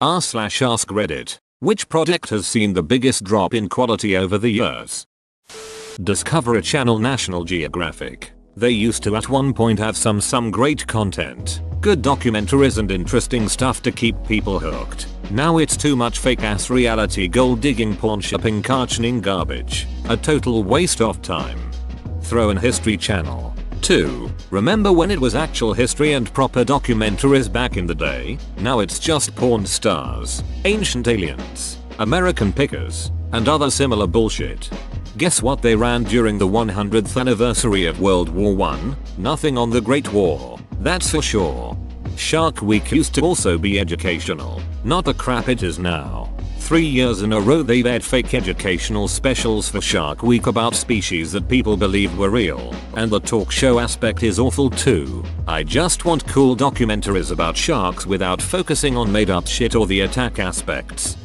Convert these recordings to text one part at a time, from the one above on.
r/ask Reddit. Which product has seen the biggest drop in quality over the years? Discovery Channel. National Geographic. They used to at one point have some great content, good documentaries and interesting stuff to keep people hooked. Now it's too much fake ass reality, gold digging, porn shipping, cartoning garbage. A total waste of time. Throw in History Channel. 2. Remember when it was actual history and proper documentaries back in the day? Now it's just porn stars, ancient aliens, American pickers, and other similar bullshit. Guess what they ran during the 100th anniversary of World War I? Nothing on the Great War, that's for sure. Shark Week used to also be educational, not the crap it is now. 3 years in a row they've aired fake educational specials for Shark Week about species that people believed were real, and the talk show aspect is awful too. I just want cool documentaries about sharks without focusing on made up shit or the attack aspects.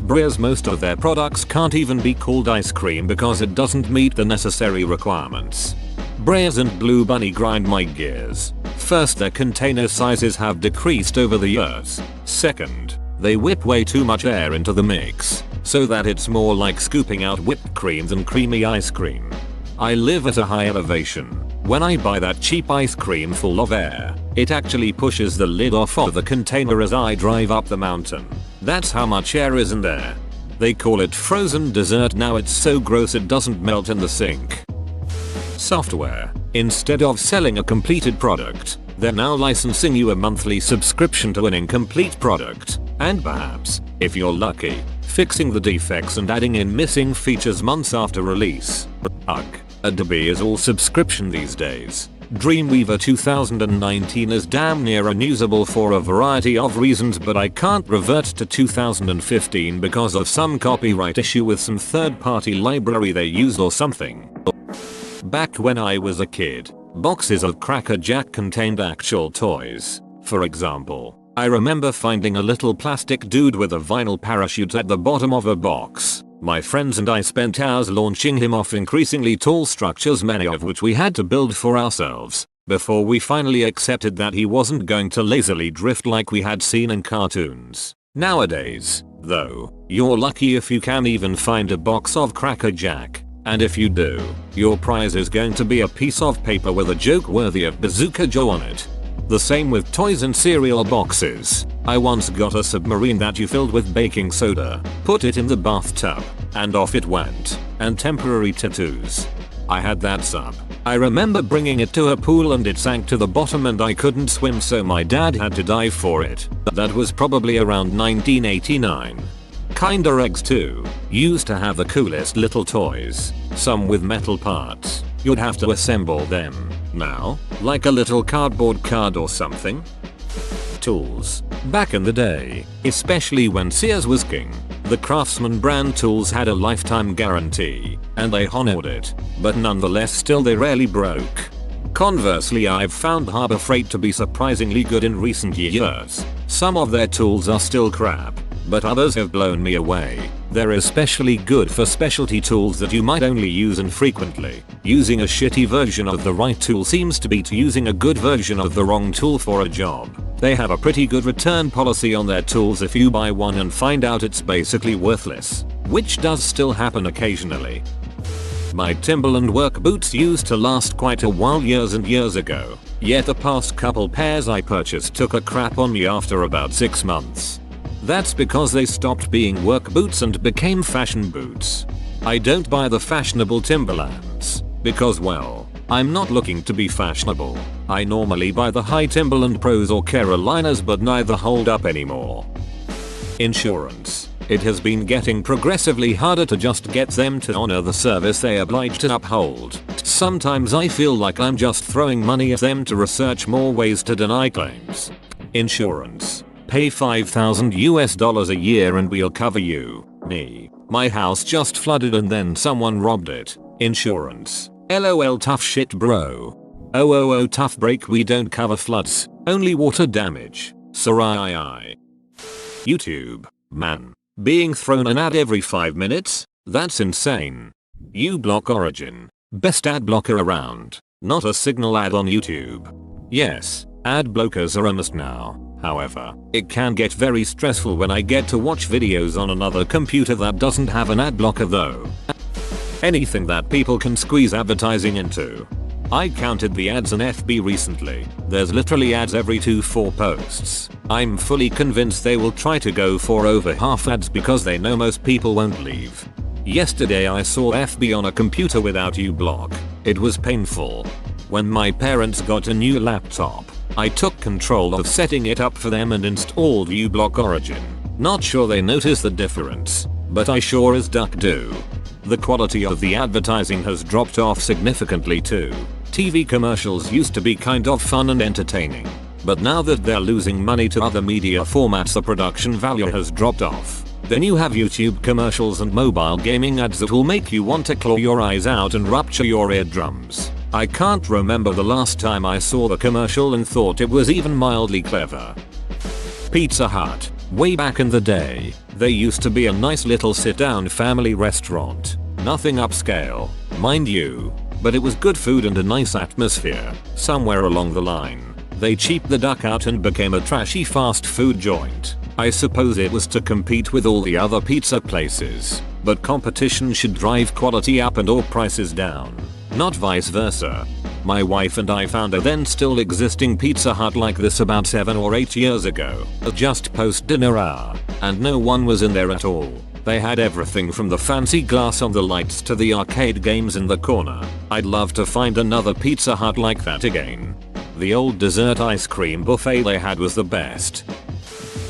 Breyers. Most of their products can't even be called ice cream because it doesn't meet the necessary requirements. Breyers and Blue Bunny grind my gears. First, their container sizes have decreased over the years. Second, they whip way too much air into the mix, so that it's more like scooping out whipped cream than creamy ice cream. I live at a high elevation. When I buy that cheap ice cream full of air, it actually pushes the lid off of the container as I drive up the mountain. That's how much air is in there. They call it frozen dessert now. It's so gross it doesn't melt in the sink. Software. Instead of selling a completed product, they're now licensing you a monthly subscription to an incomplete product, and perhaps, if you're lucky, fixing the defects and adding in missing features months after release. Ugh. Adobe is all subscription these days. Dreamweaver 2019 is damn near unusable for a variety of reasons, but I can't revert to 2015 because of some copyright issue with some third-party library they used or something. Back when I was a kid, boxes of Cracker Jack contained actual toys. For example, I remember finding a little plastic dude with a vinyl parachute at the bottom of a box. My friends and I spent hours launching him off increasingly tall structures, many of which we had to build for ourselves, before we finally accepted that he wasn't going to lazily drift like we had seen in cartoons. Nowadays, though, you're lucky if you can even find a box of Cracker Jack. And if you do, your prize is going to be a piece of paper with a joke worthy of Bazooka Joe on it. The same with toys and cereal boxes. I once got a submarine that you filled with baking soda, put it in the bathtub, and off it went. And temporary tattoos. I had that sub. I remember bringing it to a pool and it sank to the bottom and I couldn't swim, so my dad had to dive for it. That was probably around 1989. Kinder Eggs too used to have the coolest little toys, some with metal parts. You'd have to assemble them. Now, like a little cardboard card or something. Tools. Back in the day, especially when Sears was king, the Craftsman brand tools had a lifetime guarantee, and they honored it, but nonetheless still they rarely broke. Conversely, I've found Harbor Freight to be surprisingly good in recent years. Some of their tools are still crap, but others have blown me away. They're especially good for specialty tools that you might only use infrequently. Using a shitty version of the right tool seems to be to using a good version of the wrong tool for a job. They have a pretty good return policy on their tools if you buy one and find out it's basically worthless, which does still happen occasionally. My Timberland work boots used to last quite a while years and years ago, yet the past couple pairs I purchased took a crap on me after about 6 months. That's because they stopped being work boots and became fashion boots. I don't buy the fashionable Timberlands, because well, I'm not looking to be fashionable. I normally buy the high Timberland Pros or Carolinas, but neither hold up anymore. Insurance. It has been getting progressively harder to just get them to honor the service they obliged to uphold. Sometimes I feel like I'm just throwing money at them to research more ways to deny claims. Insurance. Pay $5,000 a year and we'll cover you. Me. My house just flooded and then someone robbed it. Insurance. LOL, tough shit bro. Oh tough break, we don't cover floods, only water damage. Sarai. YouTube. Man. Being thrown an ad every 5 minutes? That's insane. uBlock Origin. Best ad blocker around. Not a signal ad on YouTube. Yes, Ad blockers are a must now. However, it can get very stressful when I get to watch videos on another computer that doesn't have an ad blocker though. Anything that people can squeeze advertising into. I counted the ads on FB recently. There's literally ads every 2-4 posts. I'm fully convinced they will try to go for over half ads because they know most people won't leave. Yesterday I saw FB on a computer without uBlock. It was painful. When my parents got a new laptop, I took control of setting it up for them and installed uBlock Origin. Not sure they notice the difference, but I sure as duck do. The quality of the advertising has dropped off significantly too. TV commercials used to be kind of fun and entertaining, but now that they're losing money to other media formats, the production value has dropped off. Then you have YouTube commercials and mobile gaming ads that will make you want to claw your eyes out and rupture your eardrums. I can't remember the last time I saw the commercial and thought it was even mildly clever. Pizza Hut. Way back in the day, they used to be a nice little sit-down family restaurant. Nothing upscale, mind you, but it was good food and a nice atmosphere. Somewhere along the line, they cheaped the duck out and became a trashy fast food joint. I suppose it was to compete with all the other pizza places, but competition should drive quality up and or prices down, not vice versa. My wife and I found a then still existing Pizza Hut like this about 7 or 8 years ago, just post dinner hour, and no one was in there at all. They had everything from the fancy glass on the lights to the arcade games in the corner. I'd love to find another Pizza Hut like that again. The old dessert ice cream buffet they had was the best.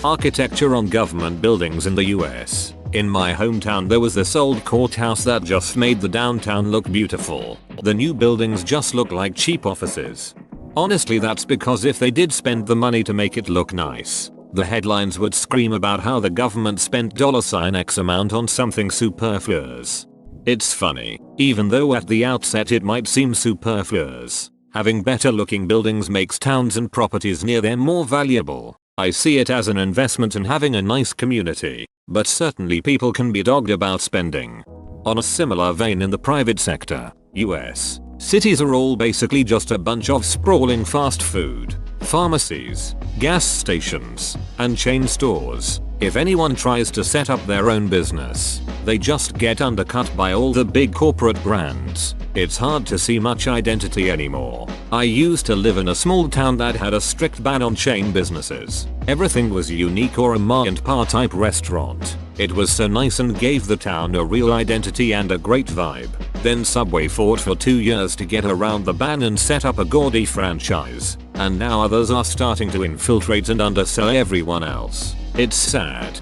Architecture on government buildings in the US. In my hometown there was this old courthouse that just made the downtown look beautiful. The new buildings just look like cheap offices. Honestly, that's because if they did spend the money to make it look nice, the headlines would scream about how the government spent $X amount on something superfluous. It's funny, even though at the outset it might seem superfluous, having better looking buildings makes towns and properties near them more valuable. I see it as an investment in having a nice community, but certainly people can be dogged about spending. On a similar vein, in the private sector, US, cities are all basically just a bunch of sprawling fast food, pharmacies, gas stations, and chain stores. If anyone tries to set up their own business, they just get undercut by all the big corporate brands. It's hard to see much identity anymore. I used to live in a small town that had a strict ban on chain businesses. Everything was unique or a ma and pa type restaurant. It was so nice and gave the town a real identity and a great vibe. Then Subway fought for 2 years to get around the ban and set up a gaudy franchise. And now others are starting to infiltrate and undersell everyone else. It's sad.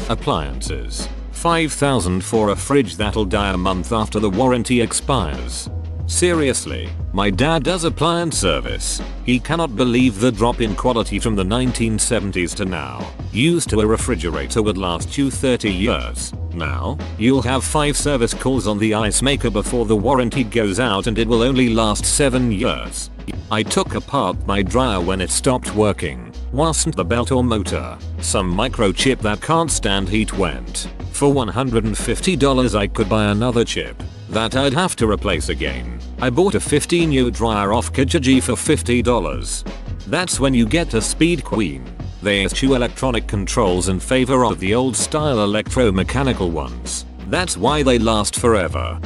Appliances. $5,000 for a fridge that'll die a month after the warranty expires. Seriously, my dad does appliance service. He cannot believe the drop in quality from the 1970s to now. Used to a refrigerator would last you 30 years. Now, you'll have 5 service calls on the ice maker before the warranty goes out and it will only last 7 years. I took apart my dryer when it stopped working. Wasn't the belt or motor. Some microchip that can't stand heat went. For $150 I could buy another chip that I'd have to replace again. I bought a 15U dryer off Kijiji for $50. That's when you get a Speed Queen. They eschew electronic controls in favor of the old style electromechanical ones. That's why they last forever.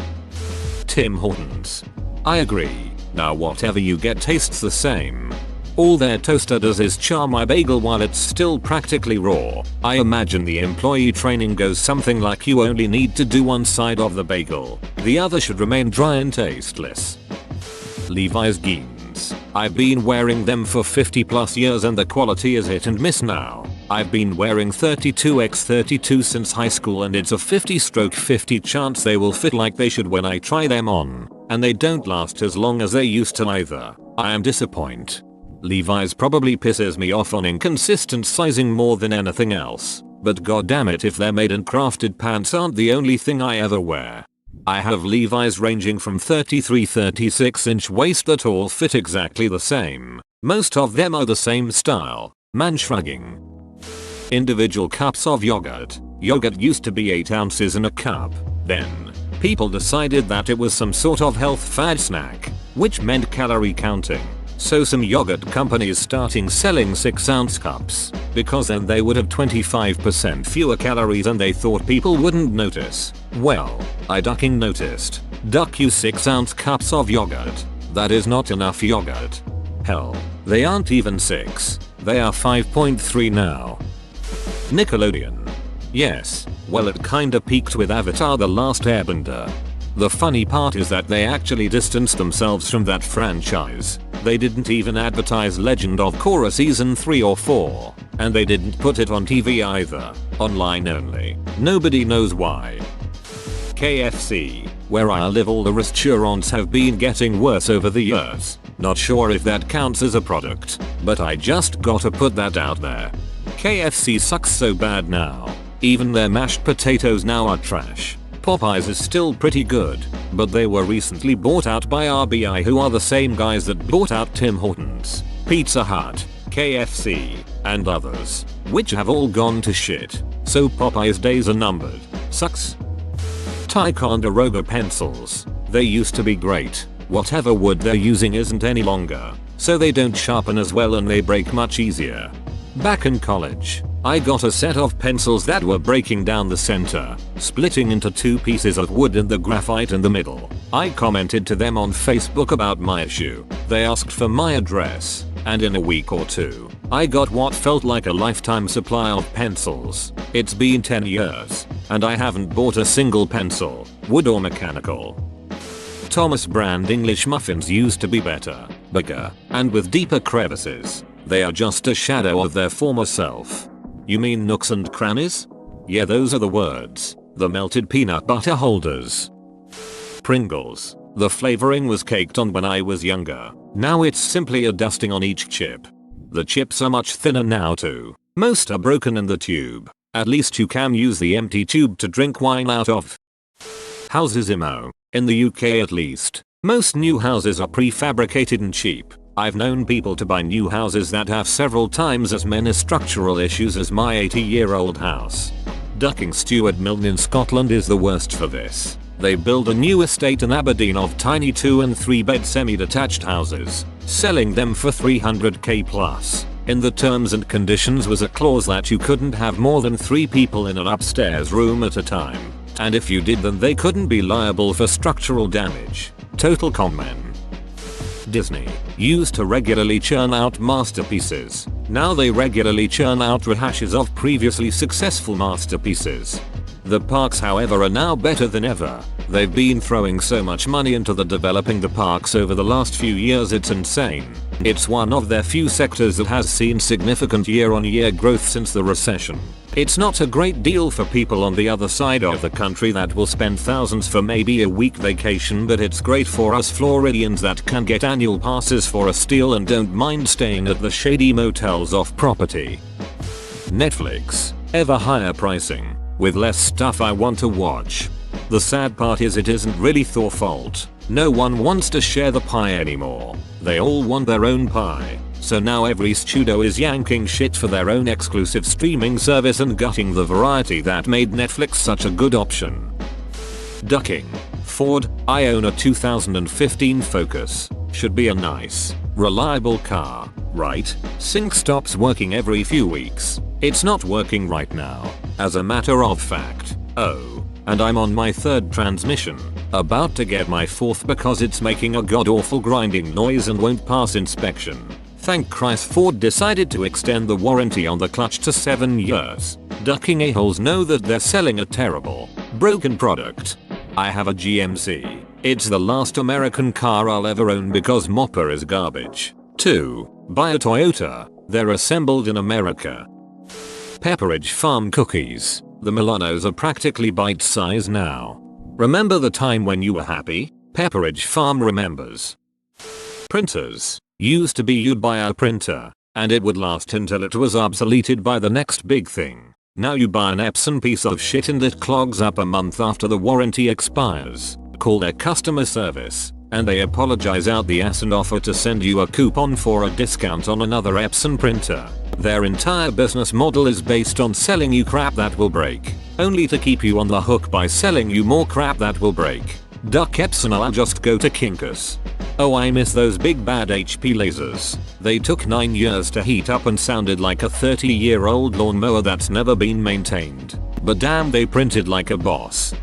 Tim Hortons. I agree. Now whatever you get tastes the same. All their toaster does is char my bagel while it's still practically raw. I imagine the employee training goes something like you only need to do one side of the bagel. The other should remain dry and tasteless. Levi's jeans. I've been wearing them for 50 plus years and the quality is hit and miss now. I've been wearing 32x32 since high school and it's a 50/50 chance they will fit like they should when I try them on. And they don't last as long as they used to either. I am disappointed. Levi's probably pisses me off on inconsistent sizing more than anything else, but goddammit if their made and crafted pants aren't the only thing I ever wear. I have Levi's ranging from 33-36 inch waist that all fit exactly the same. Most of them are the same style. Man shrugging. Individual cups of yogurt. Yogurt used to be 8 ounces in a cup. Then, people decided that it was some sort of health fad snack, which meant calorie counting. So some yogurt companies starting selling 6-ounce cups, because then they would have 25% fewer calories and they thought people wouldn't notice. Well, I ducking noticed. Duck you 6-ounce cups of yogurt. That is not enough yogurt. Hell, they aren't even 6. They are 5.3 now. Nickelodeon. Yes, well it kinda peaked with Avatar: The Last Airbender. The funny part is that they actually distanced themselves from that franchise. They didn't even advertise Legend of Korra season 3 or 4. And they didn't put it on TV either. Online only. Nobody knows why. KFC. Where I live all the restaurants have been getting worse over the years. Not sure if that counts as a product, but I just gotta put that out there. KFC sucks so bad now. Even their mashed potatoes now are trash. Popeyes is still pretty good, but they were recently bought out by RBI, who are the same guys that bought out Tim Hortons, Pizza Hut, KFC, and others, which have all gone to shit. So Popeyes days are numbered. Sucks. Ticonderoga pencils. They used to be great. Whatever wood they're using isn't any longer, so they don't sharpen as well and they break much easier. Back in college, I got a set of pencils that were breaking down the center, splitting into 2 pieces of wood and the graphite in the middle. I commented to them on Facebook about my issue. They asked for my address, and in a week or 2, I got what felt like a lifetime supply of pencils. It's been 10 years, and I haven't bought a single pencil, wood or mechanical. Thomas brand English muffins used to be better, bigger, and with deeper crevices. They are just a shadow of their former self. You mean nooks and crannies? Yeah, those are the words. The melted peanut butter holders. Pringles. The flavoring was caked on when I was younger. Now it's simply a dusting on each chip. The chips are much thinner now too. Most are broken in the tube. At least you can use the empty tube to drink wine out of. Houses IMO. In the UK at least. Most new houses are prefabricated and cheap. I've known people to buy new houses that have several times as many structural issues as my 80-year-old house. Ducking Stuart Milne in Scotland is the worst for this. They build a new estate in Aberdeen of tiny 2 and 3 bed semi-detached houses, selling them for 300k plus. In the terms and conditions was a clause that you couldn't have more than 3 people in an upstairs room at a time. And if you did, then they couldn't be liable for structural damage. Total con men. Disney used to regularly churn out masterpieces. Now they regularly churn out rehashes of previously successful masterpieces. The parks, however, are now better than ever. They've been throwing so much money into developing the parks over the last few years, it's insane. It's one of their few sectors that has seen significant year-on-year growth since the recession. It's not a great deal for people on the other side of the country that will spend thousands for maybe a week vacation, but it's great for us Floridians that can get annual passes for a steal and don't mind staying at the shady motels off property. Netflix. Ever higher pricing, with less stuff I want to watch. The sad part is it isn't really their fault. No one wants to share the pie anymore. They all want their own pie. So now every studio is yanking shit for their own exclusive streaming service and gutting the variety that made Netflix such a good option. Ducking. Ford. I own a 2015 Focus. Should be a nice, reliable car, right? Sync stops working every few weeks. It's not working right now, as a matter of fact. Oh, and I'm on my 3rd transmission. About to get my 4th because it's making a god-awful grinding noise and won't pass inspection. Thank Christ Ford decided to extend the warranty on the clutch to 7 years. Ducking a-holes know that they're selling a terrible, broken product. I have a GMC. It's the last American car I'll ever own because Mopar is garbage. 2. Buy a Toyota. They're assembled in America. Pepperidge Farm cookies. The Milanos are practically bite-size now. Remember the time when you were happy? Pepperidge Farm remembers. Printers. Used to be you'd buy a printer, and it would last until it was obsoleted by the next big thing. Now you buy an Epson piece of shit and it clogs up a month after the warranty expires. Call their customer service, and they apologize out the ass and offer to send you a coupon for a discount on another Epson printer. Their entire business model is based on selling you crap that will break, only to keep you on the hook by selling you more crap that will break. Duck Epson, I'll just go to Kinkus. Oh, I miss those big bad HP lasers. They took 9 years to heat up and sounded like a 30-year-old lawnmower that's never been maintained. But damn, they printed like a boss.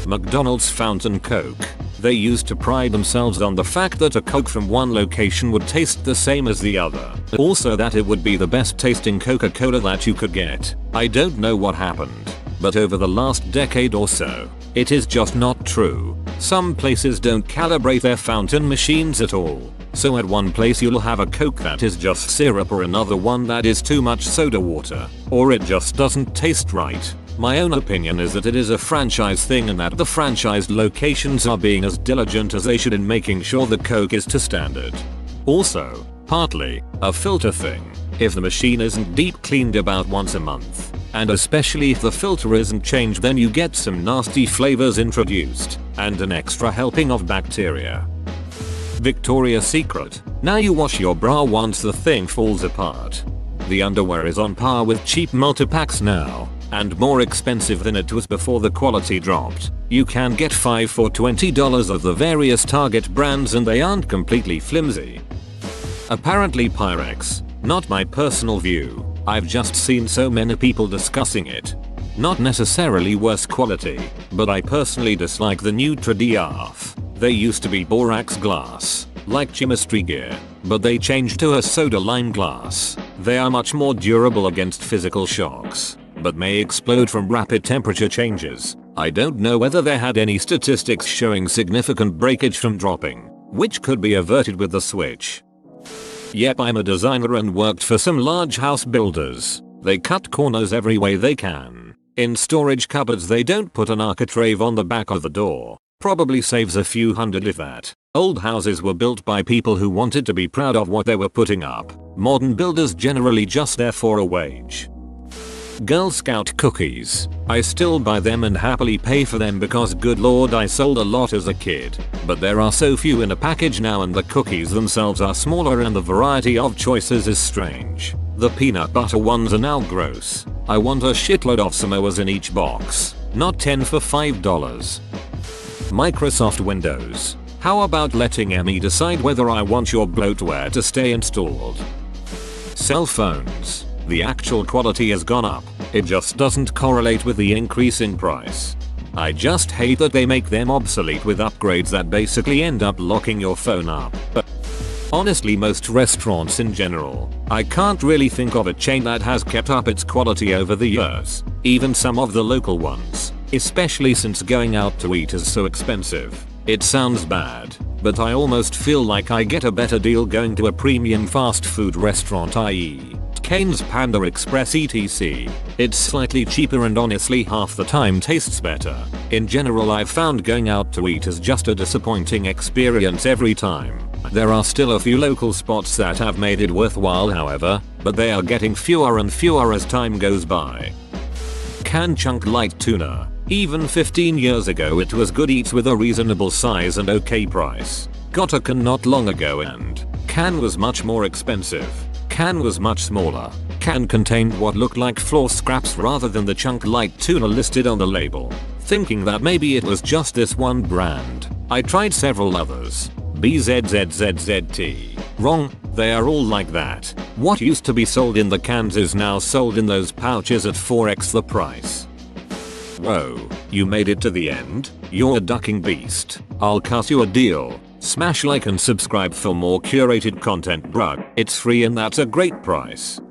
McDonald's Fountain Coke. They used to pride themselves on the fact that a Coke from one location would taste the same as the other. Also that it would be the best tasting Coca-Cola that you could get. I don't know what happened, but over the last decade or so, it is just not true. Some places don't calibrate their fountain machines at all. So at one place you'll have a Coke that is just syrup, or another one that is too much soda water, or it just doesn't taste right. My own opinion is that it is a franchise thing, and that the franchised locations are being as diligent as they should in making sure the Coke is to standard. Also, partly, a filter thing. If the machine isn't deep cleaned about once a month, and especially if the filter isn't changed, then you get some nasty flavors introduced, and an extra helping of bacteria. Victoria's Secret. Now you wash your bra once the thing falls apart. The underwear is on par with cheap multi-packs now, and more expensive than it was before the quality dropped. You can get 5 for $20 of the various Target brands, and they aren't completely flimsy. Apparently Pyrex. Not my personal view, I've just seen so many people discussing it. Not necessarily worse quality, but I personally dislike the NutriDRF. They used to be borax glass, like chemistry gear, but they changed to a soda lime glass. They are much more durable against physical shocks, but may explode from rapid temperature changes. I don't know whether they had any statistics showing significant breakage from dropping, which could be averted with the switch. Yep, I'm a designer and worked for some large house builders. They cut corners every way they can. In storage cupboards they don't put an architrave on the back of the door. Probably saves a few hundred if that. Old houses were built by people who wanted to be proud of what they were putting up. Modern builders generally just there for a wage. Girl Scout cookies. I still buy them and happily pay for them because good lord, I sold a lot as a kid. But there are so few in a package now, and the cookies themselves are smaller, and the variety of choices is strange. The peanut butter ones are now gross. I want a shitload of Samoas in each box, not 10 for $5. Microsoft Windows. How about letting ME decide whether I want your bloatware to stay installed? Cell phones. The actual quality has gone up, it just doesn't correlate with the increase in price. I just hate that they make them obsolete with upgrades that basically end up locking your phone up. But honestly, most restaurants in general, I can't really think of a chain that has kept up its quality over the years. Even some of the local ones, especially since going out to eat is so expensive. It sounds bad, but I almost feel like I get a better deal going to a premium fast food restaurant, i.e. Cane's Panda Express etc. It's slightly cheaper and honestly half the time tastes better. In general, I've found going out to eat is just a disappointing experience every time. There are still a few local spots that have made it worthwhile, however, but they are getting fewer and fewer as time goes by. Canned Chunk Light Tuna. Even 15 years ago it was good eats with a reasonable size and okay price. Got a can not long ago and can was much more expensive. Can was much smaller. Can contained what looked like floor scraps rather than the Chunk Light Tuna listed on the label. Thinking that maybe it was just this one brand, I tried several others. BZZZZT. Wrong, they are all like that. What used to be sold in the cans is now sold in those pouches at 4x the price. Whoa, you made it to the end? You're a ducking beast. I'll cut you a deal. Smash like and subscribe for more curated content, bruh. It's free and that's a great price.